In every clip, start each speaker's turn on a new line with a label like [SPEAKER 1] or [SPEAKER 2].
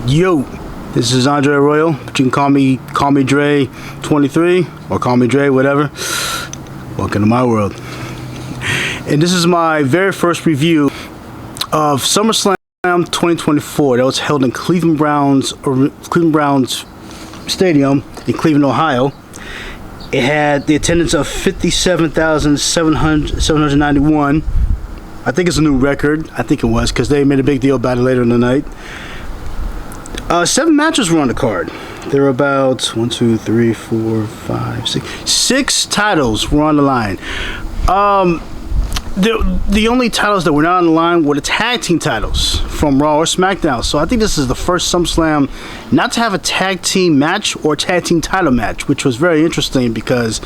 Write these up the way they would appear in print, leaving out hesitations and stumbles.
[SPEAKER 1] Yo, this is Andre Arroyo, but you can call me Dre 23 or call me Dre, whatever. Welcome to my world. And this is my very first review of SummerSlam 2024 that was held in Cleveland Browns Stadium in Cleveland, Ohio. It had the attendance of 57,791. I think it's a new record. I think it was, because they made a big deal about it later in the night. 7 matches were on the card. There were about 6 titles were on the line. The only titles that were not on the line were the tag team titles from Raw or SmackDown. So I think this is the first SummerSlam not to have a tag team match or tag team title match, which was very interesting because,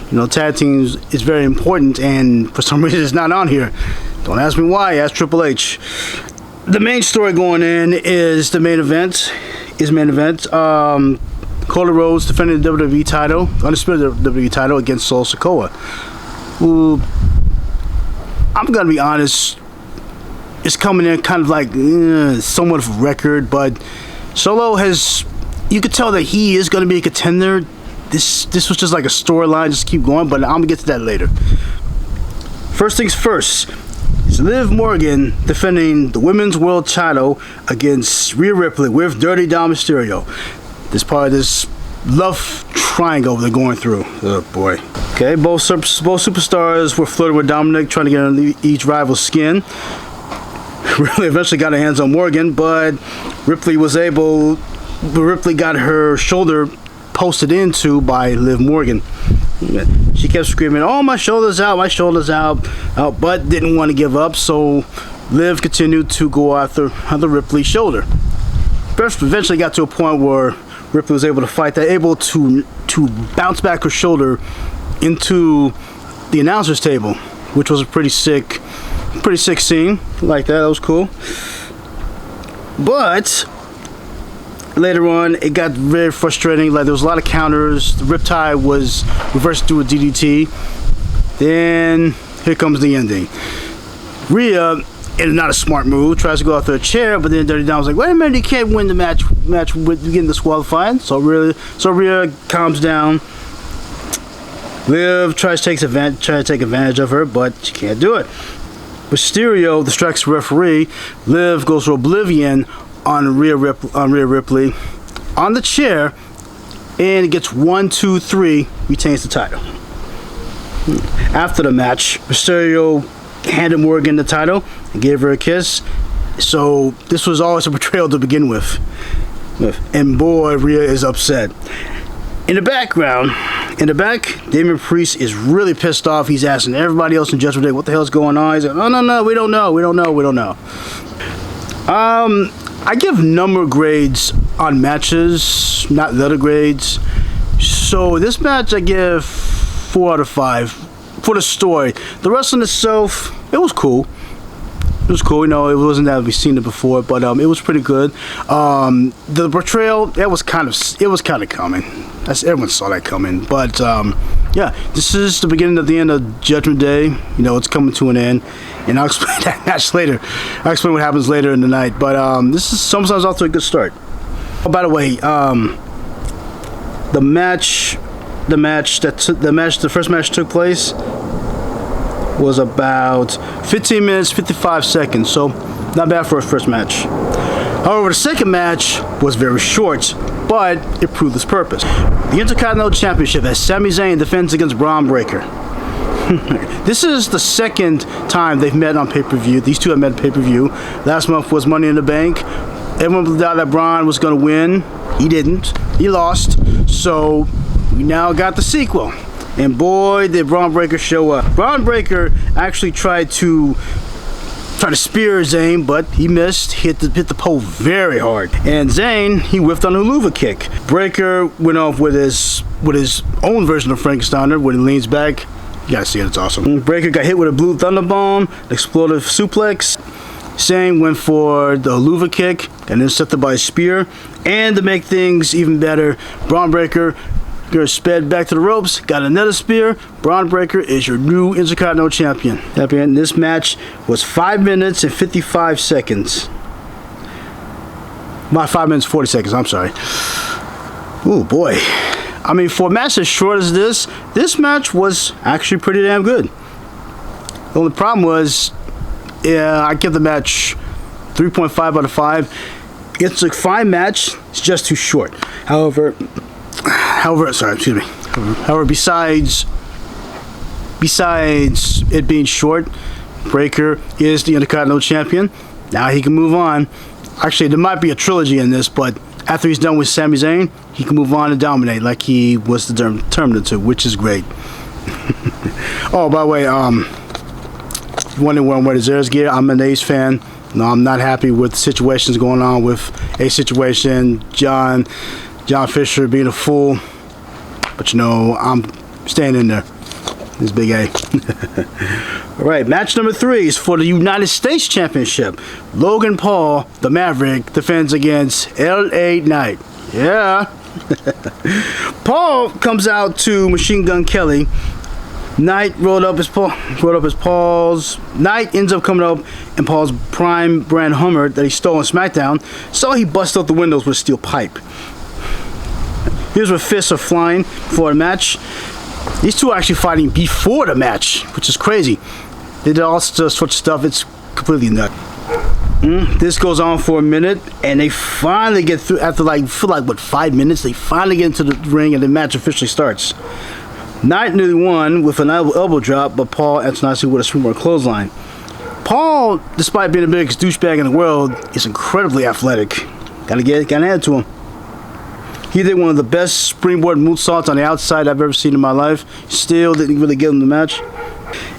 [SPEAKER 1] you know, tag teams is very important, and for some reason it's not on here. Don't ask me why, ask Triple H. The main story going in is the main event. Cody Rhodes defending the WWE title, undisputed WWE title against Solo Sikoa, who, I'm gonna be honest, is coming in kind of like somewhat of a record, but Solo has, you could tell that he is gonna be a contender. This was just like a storyline, just keep going, but I'm gonna get to that later. First things first. Liv Morgan defending the Women's World Title against Rhea Ripley with Dirty Dom Mysterio. This part of this love triangle they're going through. Oh boy. Okay, both superstars were flirting with Dominic, trying to get under each rival's skin. Really eventually got her hands on Morgan, but Ripley got her shoulder posted into by Liv Morgan. She kept screaming, "Oh, my shoulder's out, but didn't want to give up, so Liv continued to go after Ripley's shoulder. First, eventually got to a point where Ripley was able to fight that, able to bounce back her shoulder into the announcer's table, which was a pretty sick scene. Like that was cool. But later on, it got very frustrating. Like, there was a lot of counters. The Riptide was reversed through a DDT. Then here comes the ending. Rhea, in not a smart move, tries to go after a chair, but then Dirty Dom was like, "Wait a minute, you can't win the match with getting disqualified." So Rhea calms down. Liv tries to take advantage of her, but she can't do it. Mysterio distracts the referee. Liv goes to Oblivion on Rhea Ripley on the chair, and it gets 1, 2, 3, retains the title. After the match, Mysterio handed Morgan the title and gave her a kiss. So this was always a betrayal to begin with. And boy, Rhea is upset. In the back, Damian Priest is really pissed off. He's asking everybody else in Judgment Day what the hell's going on. He's like, "Oh, no, we don't know. I give number grades on matches, not letter grades. So this match I give 4 out of 5 for the story. The wrestling itself, it was cool. You know, it wasn't that we've seen it before, but it was pretty good. The betrayal, it was kind of coming. Everyone saw that coming. But yeah, this is the beginning of the end of Judgment Day. You know, it's coming to an end, and I'll explain that match later. I'll explain what happens later in the night. But this is sometimes off to a good start. Oh, by the way, the first match took place was about 15 minutes 55 seconds, so not bad for a first match. However, the second match was very short, but it proved its purpose. The Intercontinental Championship as Sami Zayn defends against Braun Breaker. This is the second time they've met on pay-per-view. These two have met on pay-per-view. Last month was Money in the Bank. Everyone thought that Braun was going to win. He didn't. He lost. So we now got the sequel. And boy, did Braun Breaker show up. Braun Breaker actually tried to spear Zayn, but he missed. Hit the pole very hard. And Zayn, he whiffed on a Luva kick. Breaker went off with his own version of Frankensteiner when he leans back. You gotta see it, it's awesome. Breaker got hit with a Blue Thunder Bomb, explosive suplex. Zayn went for the Luva kick and intercepted by a spear. And to make things even better, Braun Breaker sped back to the ropes, got another spear. Braun Breaker is your new Intercontinental Champion. This match was 5 minutes and 55 seconds. My 5 minutes 40 seconds. I'm sorry. Oh boy. I mean, for a match as short as this match was actually pretty damn good. The only problem was, yeah, I give the match 3.5 out of 5. It's a fine match. It's just too short. However, besides it being short, Breakker is the Intercontinental Champion. Now he can move on. Actually, there might be a trilogy in this, but after he's done with Sami Zayn, he can move on and dominate like he was determined to, which is great. Oh, by the way, wondering where I'm wearing Zera's gear. I'm an Ace fan. No, I'm not happy with the situations going on with Ace situation. John Fisher being a fool. But you know, I'm staying in there. This big A. Alright, match number 3 is for the United States Championship. Logan Paul, the Maverick, defends against LA Knight. Yeah. Paul comes out to Machine Gun Kelly. Knight rolled up his Paul's. Knight ends up coming up in Paul's prime brand Hummer that he stole on SmackDown, so he busts out the windows with a steel pipe. Here's where fists are flying before the match. These two are actually fighting before the match, which is crazy. They did all sorts of stuff. It's completely nuts. This goes on for a minute, and they finally get through after like 5 minutes. They finally get into the ring, and the match officially starts. Knight nearly won with an elbow drop, but Paul answered nicely with a springboard clothesline. Paul, despite being the biggest douchebag in the world, is incredibly athletic. Gotta add to him. He did one of the best springboard moonsaults on the outside I've ever seen in my life. Still didn't really get him the match.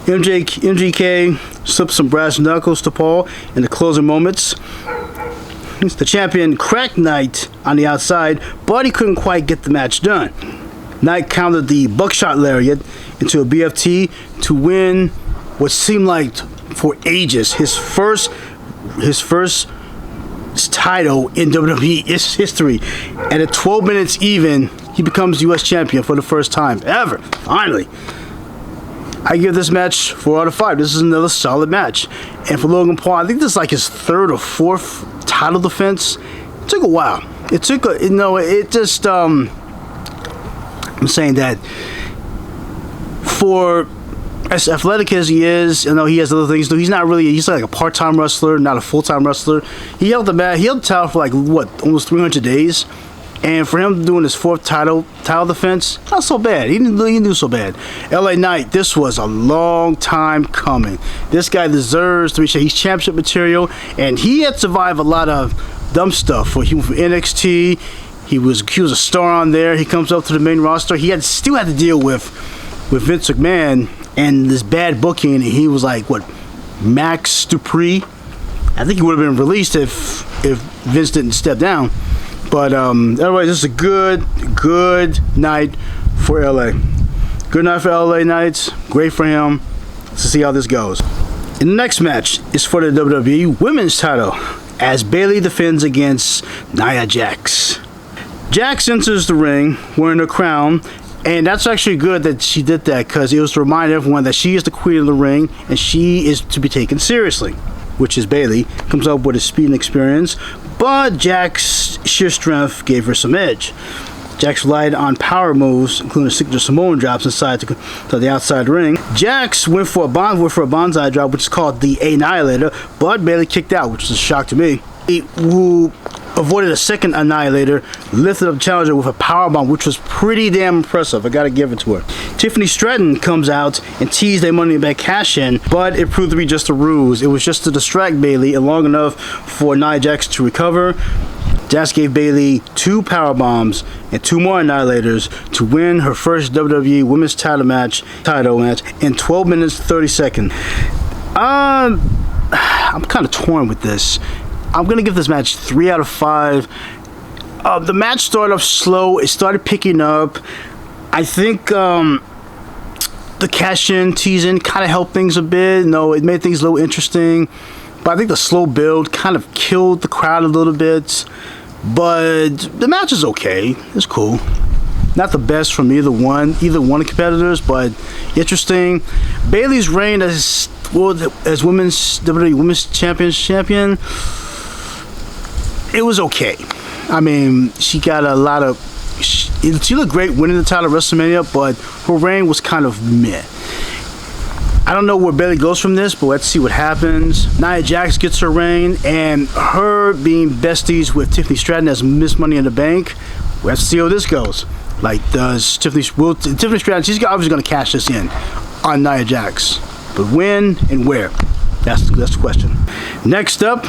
[SPEAKER 1] MGK slipped some brass knuckles to Paul in the closing moments. The champion cracked Knight on the outside, but he couldn't quite get the match done. Knight countered the buckshot lariat into a BFT to win what seemed like for ages his first title in WWE history. And at 12 minutes even, he becomes U.S. champion for the first time ever. Finally. I give this match 4 out of 5. This is another solid match. And for Logan Paul, I think this is like his 3rd or 4th title defense. It took a while. I'm saying that for as athletic as he is, he has other things to do. He's like a part-time wrestler, not a full-time wrestler. He held the title for like almost 300 days. And for him doing his 4th title defense, not so bad. He didn't do so bad. LA Knight, this was a long time coming. This guy deserves to be he's championship material, and he had survived a lot of dumb stuff. He went from NXT. He was a star on there. He comes up to the main roster. He still had to deal with Vince McMahon and this bad booking. And he was like Max Dupree. I think he would have been released if Vince didn't step down. But anyway, this is a good night for LA. Good night for LA Knights. Great for him. Let's see how this goes. And the next match is for the WWE Women's title as Bayley defends against Nia Jax. Jax enters the ring wearing a crown, and that's actually good that she did that because it was to remind everyone that she is the queen of the ring and she is to be taken seriously, which is Bayley. Comes up with his speed and experience, but Jax's sheer strength gave her some edge. Jax relied on power moves, including signature Samoan drops inside to the outside ring. Jax went for a bonsai drop, which is called the Annihilator, but Bayley kicked out, which was a shock to me. Who avoided a second Annihilator, lifted up the challenger with a powerbomb, which was pretty damn impressive. I gotta give it to her. Tiffany Stratton comes out and teased a Money in the Bank cash-in, but it proved to be just a ruse. It was just to distract Bayley and long enough for Nia Jax to recover. Jax gave Bayley 2 powerbombs and 2 more Annihilators to win her first WWE Women's title match in 12 minutes 30 seconds. I'm kind of torn with this. I'm going to give this match 3 out of 5. The match started off slow. It started picking up. I think the cash-in, teasing kind of helped things a bit. It made things a little interesting. But I think the slow build kind of killed the crowd a little bit. But the match is okay. It's cool. Not the best from either one of the competitors, but interesting. Bayley's reign as WWE Women's champion. it was okay. I mean, she got a lot of. She looked great winning the title at WrestleMania, but her reign was kind of meh. I don't know where Bayley goes from this, but let's see what happens. Nia Jax gets her reign, and her being besties with Tiffany Stratton as Miss Money in the Bank. We'll have to see how this goes. Like, does Tiffany Stratton, she's obviously going to cash this in on Nia Jax. But when and where? That's the question. Next up,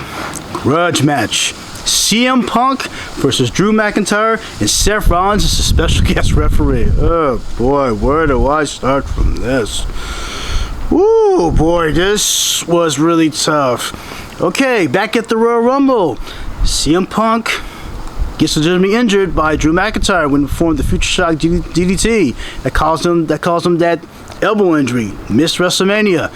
[SPEAKER 1] grudge match. CM Punk versus Drew McIntyre, and Seth Rollins is a special guest referee. Oh boy, where do I start from this? Ooh boy, this was really tough. Okay, back at the Royal Rumble, CM Punk gets legitimately injured by Drew McIntyre when he performed the Future Shock DDT that caused him that elbow injury, missed WrestleMania.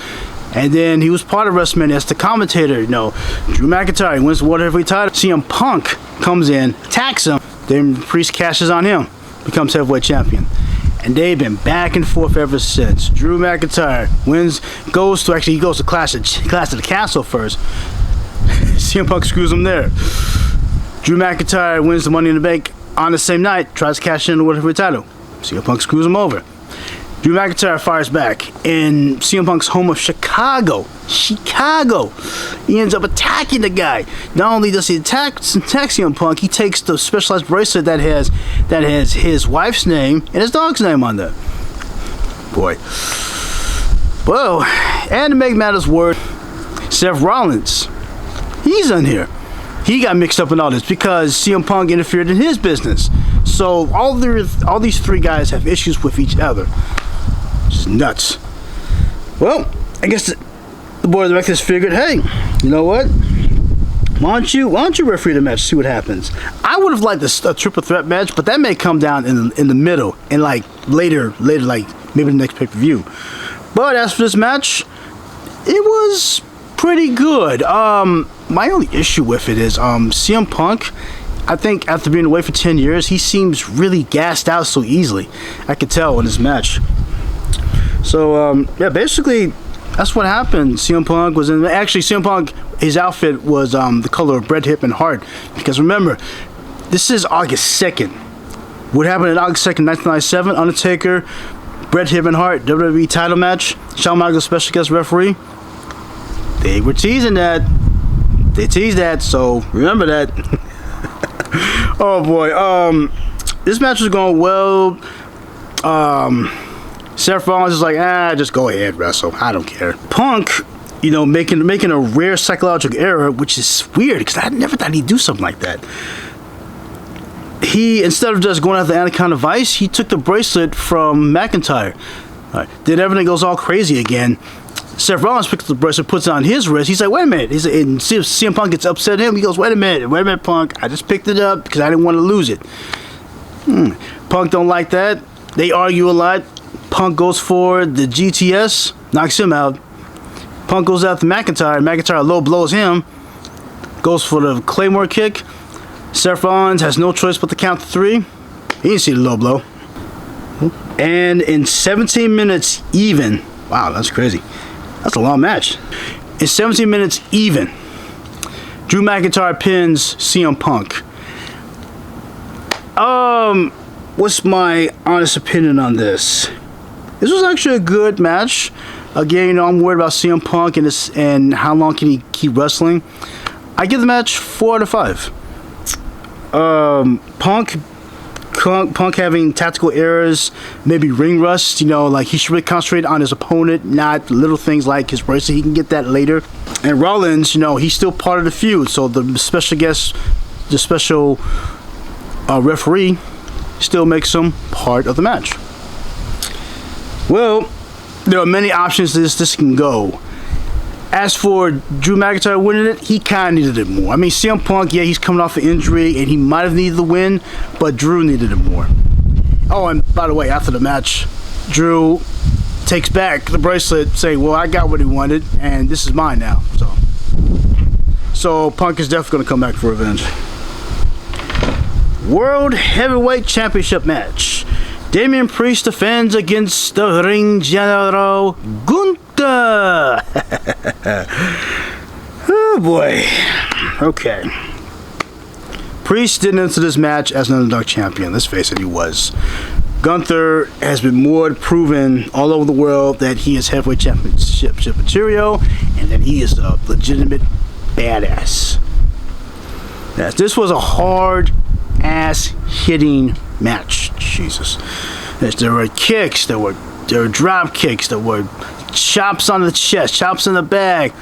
[SPEAKER 1] And then he was part of WrestleMania as the commentator. You know, Drew McIntyre wins the World Heavyweight title. CM Punk comes in, attacks him, then Priest cashes on him, becomes heavyweight champion. And they've been back and forth ever since. Drew McIntyre he goes to Clash of the Castle first. CM Punk screws him there. Drew McIntyre wins the Money in the Bank on the same night, tries to cash in the World Heavyweight title. CM Punk screws him over. Drew McIntyre fires back in CM Punk's home of Chicago. He ends up attacking the guy. Not only does he attack CM Punk, he takes the specialized bracelet that has his wife's name and his dog's name on there. Boy. Well, and to make matters worse, Seth Rollins, he's in here. He got mixed up in all this because CM Punk interfered in his business. So all these three guys have issues with each other. Just nuts. Well, I guess the board of directors figured, hey, you know what? Why don't you referee the match, see what happens? I would have liked a triple threat match, but that may come down in the middle and like later, like maybe the next pay-per-view. But as for this match, it was pretty good. My only issue with it is CM Punk. I think after being away for 10 years, he seems really gassed out so easily. I could tell in this match. So, yeah, basically, that's what happened. CM Punk was in... Actually, CM Punk, his outfit was the color of bread, hip, and heart. Because remember, this is August 2nd. What happened on August 2nd, 1997? Undertaker, Bret Hip and Hart, WWE title match. Shawn Michaels, special guest referee. They were teasing that. They teased that, so remember that. Oh boy, this match was going well. Seth Rollins is like, just go ahead, wrestle. I don't care. Punk, you know, making a rare psychological error, which is weird because I never thought he'd do something like that. He, instead of just going after the Anaconda Vice, he took the bracelet from McIntyre. Then everything goes all crazy again. Seth Rollins picks up the bracelet, puts it on his wrist. He's like, wait a minute. And CM Punk gets upset at him. He goes, wait a minute, Punk. I just picked it up because I didn't want to lose it. Punk don't like that. They argue a lot. Punk goes for the GTS, knocks him out. Punk goes after McIntyre. McIntyre low blows him. Goes for the Claymore kick. Seth Rollins has no choice but to count to 3. He didn't see the low blow. And in 17 minutes even. Wow, that's crazy. That's a long match. In 17 minutes even, Drew McIntyre pins CM Punk. What's my honest opinion on this? This was actually a good match. Again, you know, I'm worried about CM Punk and how long can he keep wrestling. I give the match 4 out of 5. Punk having tactical errors, maybe ring rust, you know, like he should really concentrate on his opponent, not little things like his bracelet. He can get that later. And Rollins, you know, he's still part of the feud, so the special guest, the special referee still makes him part of the match. Well, there are many options this can go. As for Drew McIntyre winning it, he kind of needed it more. I mean, CM Punk, yeah, he's coming off an injury, and he might have needed the win, but Drew needed it more. Oh, and by the way, after the match, Drew takes back the bracelet, saying, well, I got what he wanted, and this is mine now. So Punk is definitely going to come back for revenge. World Heavyweight Championship match. Damian Priest defends against the Ring General Gunther. Oh boy. Okay. Priest didn't enter this match as an underdog champion. Let's face it, he was. Gunther has been more proven all over the world that he is heavyweight championship material and that he is a legitimate badass. Yes, this was a hard ass hitting match. Jesus. Yes, there were kicks, there were drop kicks, there were chops on the chest, chops in the back,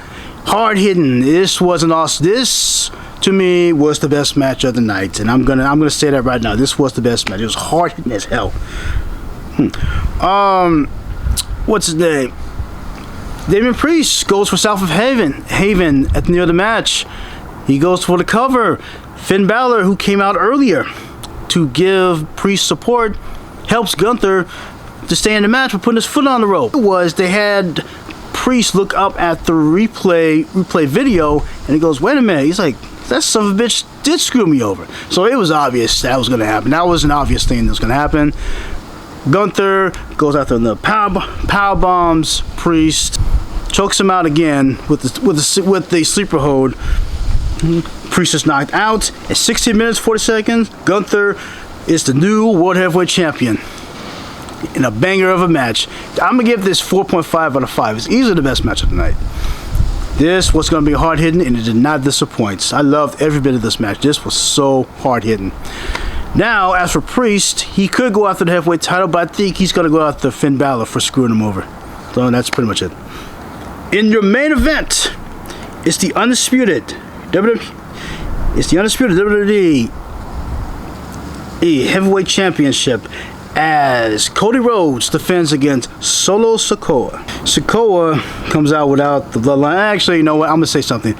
[SPEAKER 1] hard hitting. This wasn't awesome. This to me was the best match of the night, and I'm gonna say that right now. This was the best match. It was hard hitting as hell. What's his name? Damien Priest goes for South of Haven at the end of the match. He goes for the cover. Finn Balor, who came out earlier to give Priest support, helps Gunther to stay in the match by putting his foot on the rope. They had Priest look up at the replay video, and he goes, "Wait a minute." He's like, "That son of a bitch did screw me over." So it was obvious that was going to happen. That was an obvious thing that was going to happen. Gunther goes after the power bombs. Priest chokes him out again with the sleeper hold. Priest is knocked out at 16 minutes 40 seconds. Gunther is the new World Heavyweight Champion in a banger of a match. I'm gonna give this 4.5 out of 5. It's easily the best match of the night. This was gonna be hard hitting, and it did not disappoint. I loved every bit of this match. This was so hard hitting. Now, as for Priest, he could go after the heavyweight title, but I think he's gonna go after Finn Balor for screwing him over. So that's pretty much it. In your main event, it's the undisputed WWE Heavyweight Championship as Cody Rhodes defends against Solo Sikoa. Sikoa comes out without the bloodline. Actually, you know what? I'm gonna say something.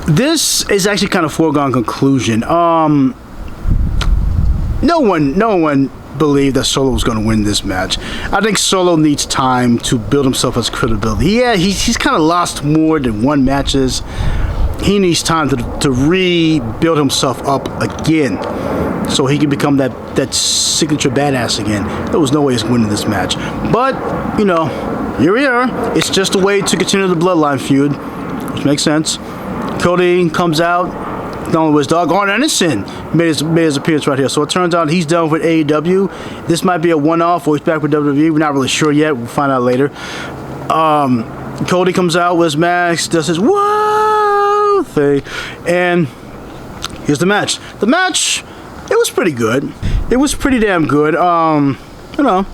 [SPEAKER 1] This is actually kind of foregone conclusion. No one believed that Solo was going to win this match. I think Solo needs time to build himself as credibility. Yeah, he's kind of lost more than one matches. He needs time to rebuild himself up again, so he can become that signature badass again. There was no way he's winning this match, but you know, here we are. It's just a way to continue the bloodline feud, which makes sense. Cody comes out, along with his dog Arn Anderson made his appearance right here. So it turns out he's done with AEW. This might be a one-off, or he's back with WWE. We're not really sure yet. We'll find out later. Cody comes out with his mask, does his whoa thing, and here's the match. The match, it was pretty good. It was pretty damn good. You know,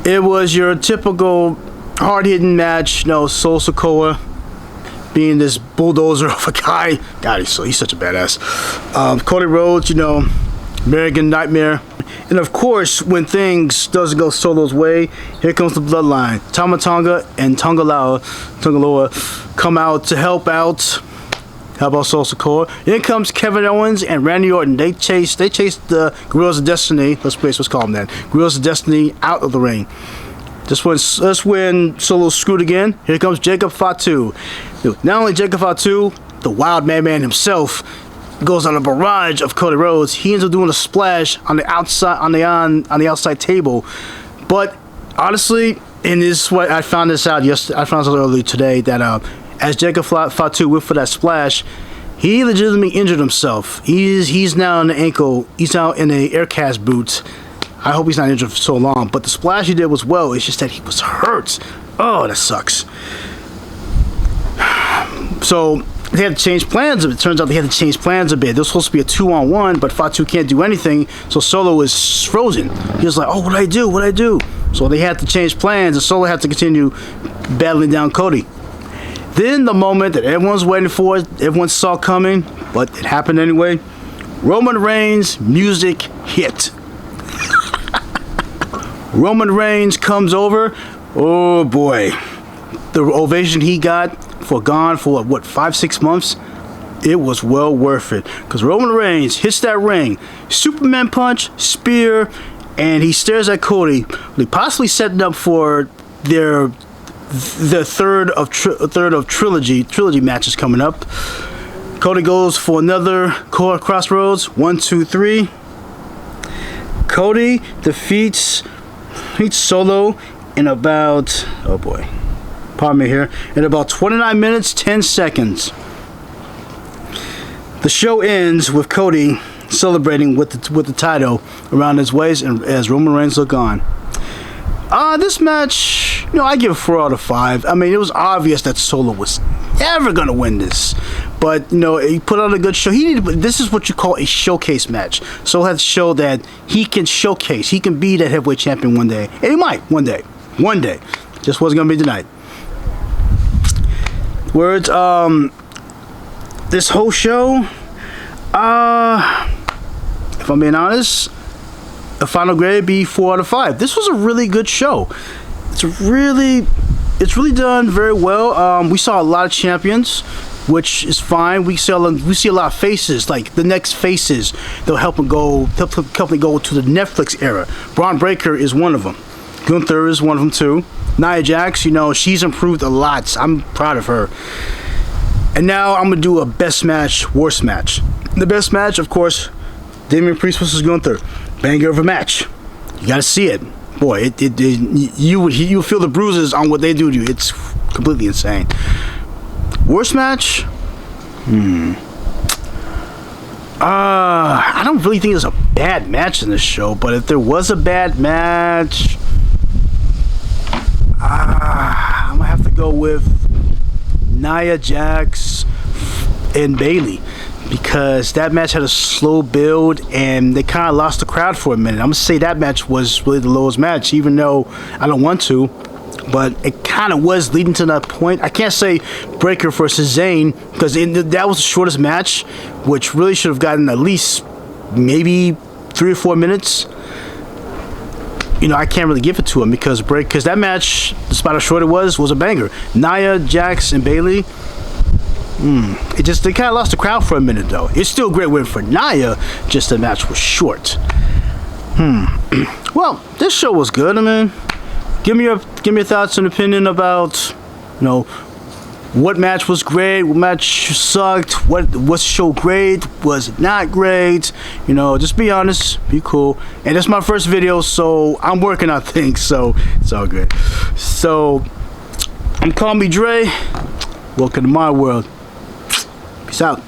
[SPEAKER 1] it was your typical hard-hitting match. You know, Solo Sikoa being this bulldozer of a guy. God, he's such a badass. Cody Rhodes, you know, American Nightmare. And of course, when things doesn't go Solo's way, here comes the bloodline. Tama Tonga and Tongaloa come out to help out Solo Sikoa. Then comes Kevin Owens and Randy Orton. They chased the Guerrillas of Destiny. Let's call them that. Guerrillas of Destiny out of the ring. That's when Solo's screwed again. Here comes Jacob Fatu. Not only Jacob Fatu, the wild madman himself goes on a barrage of Cody Rhodes. He ends up doing a splash on the outside on the outside table. But honestly, and this is what I found this out yesterday. I found this out earlier today that as Jacob Fatu went for that splash, he legitimately injured himself. He's now in the ankle. He's now in a air cast boot. I hope he's not injured for so long. But the splash he did was well. It's just that he was hurt. Oh, that sucks. So they had to change plans a bit. It turns out they had to change plans a bit. There was supposed to be a 2-on-1, but Fatu can't do anything. So Solo is frozen. He was like, "Oh, what do I do?" So they had to change plans, and Solo had to continue battling down Cody. Then the moment that everyone's waiting for, everyone saw coming, but it happened anyway. Roman Reigns' music hit. Roman Reigns comes over. Oh boy, the ovation he got for 5-6 months, it was well worth it, because Roman Reigns hits that ring, Superman punch, spear, and he stares at Cody, possibly setting up for the third of trilogy matches coming up. Cody goes for another crossroads. 1, 2, 3. Cody defeats Solo in about, oh boy, pardon me here, in about 29 minutes 10 seconds. The show ends with Cody celebrating with the title around his waist, and as Roman Reigns look on. This match, you know, I give it 4 out of 5. I mean, it was obvious that Solo was never gonna win this, but you know, he put on a good show. This is what you call a showcase match. Solo had to show that he can showcase, he can be that heavyweight champion one day, and he might one day. Just wasn't gonna be tonight. Words. This whole show, if I'm being honest, a final grade would be 4 out of 5. This was a really good show. It's really done very well. We saw a lot of champions, which is fine. We see a lot of faces, like the next faces. They'll help me go to the Netflix era. Braun Breaker is one of them. Gunther is one of them too. Nia Jax, you know, she's improved a lot. I'm proud of her. And now I'm gonna do a best match, worst match. The best match, of course, Damian Priest versus Gunther. Banger of a match. You gotta see it, boy. You feel the bruises on what they do to you. It's completely insane. Worst match? I don't really think there's a bad match in this show, but if there was a bad match, I'm gonna have to go with Nia Jax and Bayley, because that match had a slow build and they kind of lost the crowd for a minute. I'm gonna say that match was really the lowest match, even though I don't want to, but it kind of was leading to that point. I can't say Breaker versus Zayn, because that was the shortest match, which really should have gotten at least maybe 3 or 4 minutes. You know, I can't really give it to him because that match, despite how short it was a banger. Nia Jax and Bayley, they kind of lost the crowd for a minute though. It's still a great win for Nia, just the match was short. Well, this show was good. I mean, give me your thoughts and opinion about, you know, what match was great, what match sucked, what's show great, was it not great? You know, just be honest, be cool. And it's my first video, so I'm working on things, so it's all good. So I'm Call Me Dre. Welcome to my world. Peace out.